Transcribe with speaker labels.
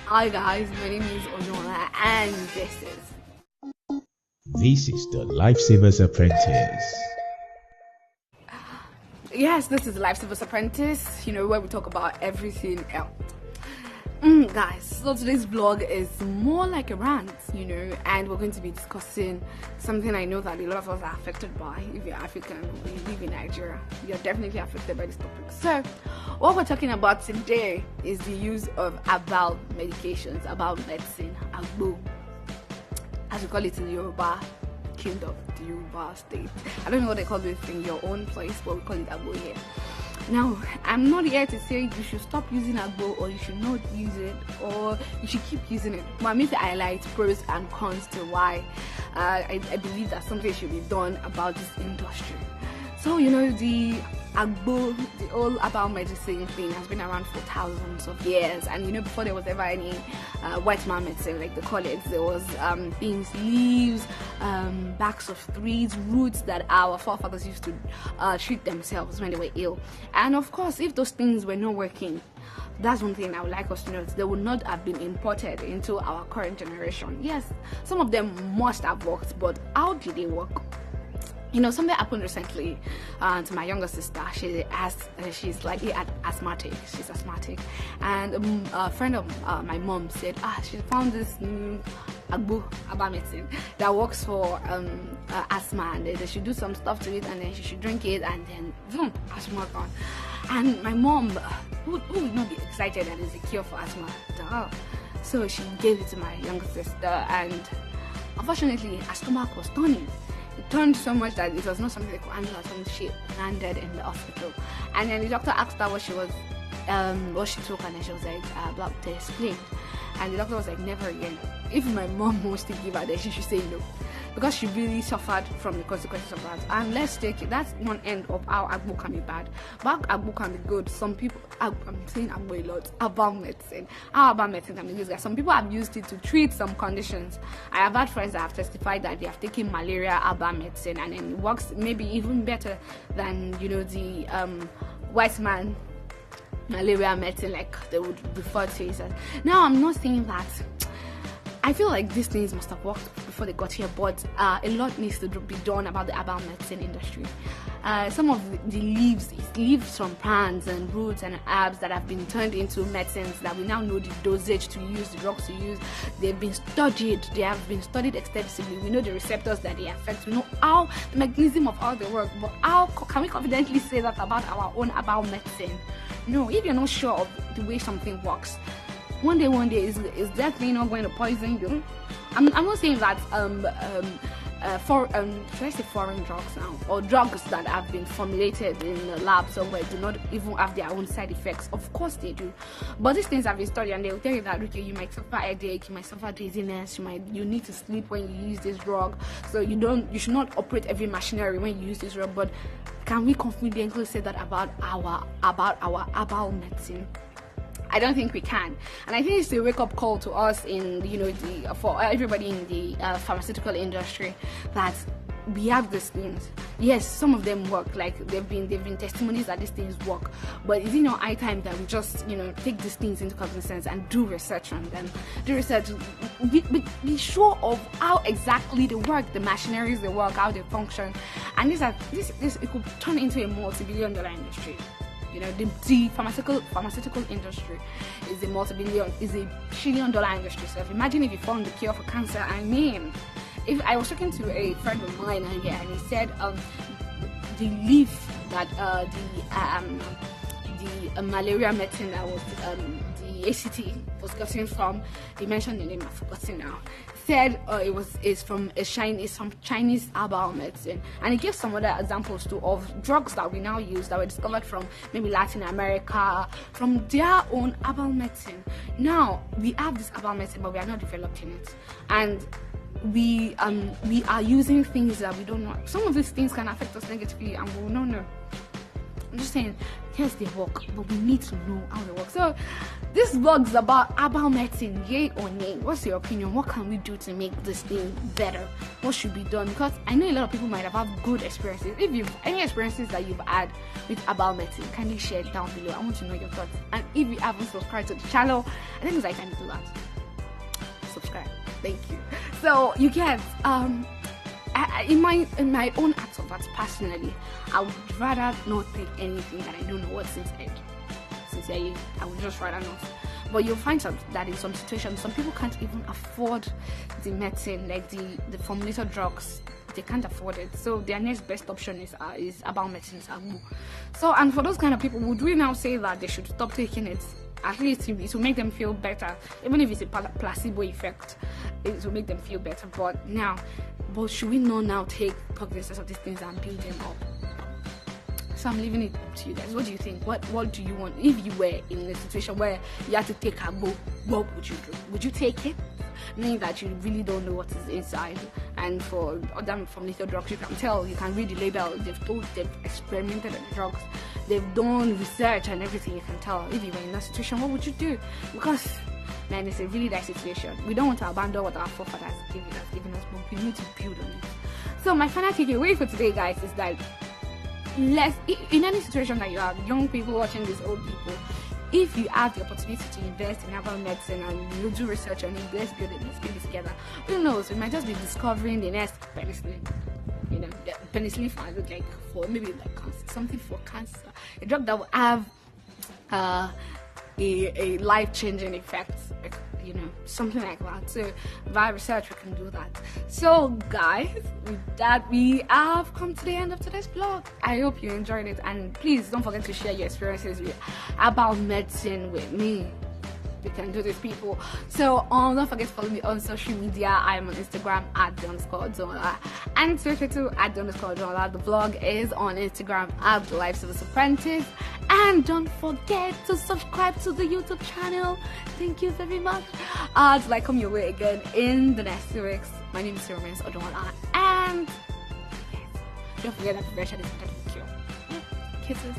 Speaker 1: Hi guys, my name is Odunola and
Speaker 2: This is the Lifesaver's Apprentice.
Speaker 1: this is Lifesaver's Apprentice, where we talk about everything else. Guys, so today's vlog is more like a rant, and we're going to be discussing something I know that a lot of us are affected by. If you're African or you live in Nigeria, you're definitely affected by this topic. So what we're talking about today is the use of herbal medications, herbal medicine, agbo, as we call it in the Yoruba kingdom, the Yoruba state. I don't know what they call this in your own place, but we call it agbo here. Now, I'm not here to say you should stop using agbo or you should not use it or you should keep using it. But I'm here to highlight pros and cons to why I believe that something should be done about this industry. So, the agbo, the old herbal medicine thing has been around for thousands of years. And, before there was ever any white man medicine, like they call it, there was things, leaves, backs of trees, roots that our forefathers used to treat themselves when they were ill. And, of course, if those things were not working, that's one thing I would like us to know. They would not have been imported into our current generation. Yes, some of them must have worked, but how did they work? Something happened recently to my younger sister. She's slightly asthmatic. She's asthmatic, and a friend of my mom said, she found this new agbo medicine that works for asthma, and they should do some stuff to it, and then she should drink it, and then boom, asthma gone. And my mom, who would not be excited that it's a cure for asthma? Duh. So she gave it to my younger sister, and unfortunately, her stomach was turning. It turned so much that it was not something they could handle at home. She landed in the hospital, and then the doctor asked her what she took, and then she was like, blood test, explained. And the doctor was like, never again. If my mom wants to give her that, she should say no, because she really suffered from the consequences of that. And let's take it, that's one end of how agbo can be bad, but agbo can be good. Some people, I'm saying agbo a lot, herbal medicine. How herbal medicine can be used, guys. Some people have used it to treat some conditions. I have had friends that have testified that they have taken malaria herbal medicine, and it works maybe even better than the white man malaria medicine, like they would refer to it as. Now, I'm not saying that. I feel like these things must have worked before they got here, but a lot needs to be done about the herbal medicine industry. Some of the leaves from plants and roots and herbs that have been turned into medicines that we now know the dosage to use, the drugs to use. They've been studied. They have been studied extensively. We know the receptors that they affect. We know how the mechanism of how they work. But how can we confidently say that about our own herbal medicine? No, if you're not sure of the way something works, one day is that thing not going to poison you? I'm not saying that should I say foreign drugs now, or drugs that have been formulated in the lab somewhere do not even have their own side effects. Of course they do, but these things have been studied, and they'll tell you that okay, you might suffer headache, you might suffer dizziness, you need to sleep when you use this drug, so you should not operate every machinery when you use this drug. But can we confidently say that about our herbal medicine? I don't think we can, and I think it's a wake-up call to us in for everybody in the pharmaceutical industry that we have these things. Yes, some of them work. Like they've been testimonies that these things work. But is it not high time that we just take these things into cognizance and do research on them? Do research, be sure of how exactly they work, the machineries they work, how they function, and this it could turn into a multi-billion-dollar industry. The pharmaceutical industry is a trillion-dollar industry. So imagine if you found the cure for cancer. If I was talking to a friend of mine and he said the leaf that the malaria medicine that was the ACT was getting from, he mentioned the name, I've forgotten now. Said it's from Chinese herbal medicine, and he gave some other examples too of drugs that we now use that were discovered from maybe Latin America, from their own herbal medicine. Now we have this herbal medicine, but we are not developing it, and we are using things that we don't know. Some of these things can affect us negatively, and we will not know. I'm just saying, yes, they work, but we need to know how they work. So this vlog is about herbal medicine, yay or nay. What's your opinion? What can we do to make this thing better? What should be done? Because I know a lot of people might have had good experiences. If you've any experiences that you've had with herbal medicine, kindly share it down below. I want to know your thoughts. And if you haven't subscribed to the channel, I think it's like time to do that. Subscribe. Thank you. So you get in my own acts of that, personally, I would rather not take anything that I don't know what's inside. Sincerely, I would just rather not. But you'll find that in some situations, some people can't even afford the medicine, like the formulated drugs. They can't afford it, so their next best option is herbal medicines, agbo. So, and for those kind of people, would we now say that they should stop taking it? At least it will make them feel better, even if it's a placebo effect. It will make them feel better. But should we not now take cognizance of these things and build them up? So I'm leaving it to you guys. What do you think? What do you want? If you were in a situation where you had to take agbo, what would you do? Would you take it, knowing that you really don't know what is inside? And for other formulated drugs, you can tell, you can read the label. They've experimented with the drugs, they've done research and everything. You can tell. If you were in that situation, what would you do? Because man, it's a really nice situation. We don't want to abandon what our forefathers have given us, but we need to build on it. So my final takeaway for today, guys, is that in any situation that you have, young people watching this, old people, if you have the opportunity to invest in herbal medicine and you do research on it, let's build it together. Who knows, we might just be discovering the next penicillin. You know, penicillin for maybe like cancer, something for cancer, a drug that will have a life-changing effect, you know, something like that. So via research we can do that. So guys, with that, we have come to the end of today's vlog. I hope you enjoyed it, and please don't forget to share your experiences with herbal medicine with me. We can do this, people. So don't forget to follow me on social media. I'm on Instagram at @Odunola and Twitter too at @Odunola. The vlog is on Instagram at The Life Service Apprentice. And don't forget to subscribe to the YouTube channel. Thank you very much. Till I come your way again in the next 2 weeks. My name is Odunola, and yes, don't forget that prevention is better than cure. Kisses.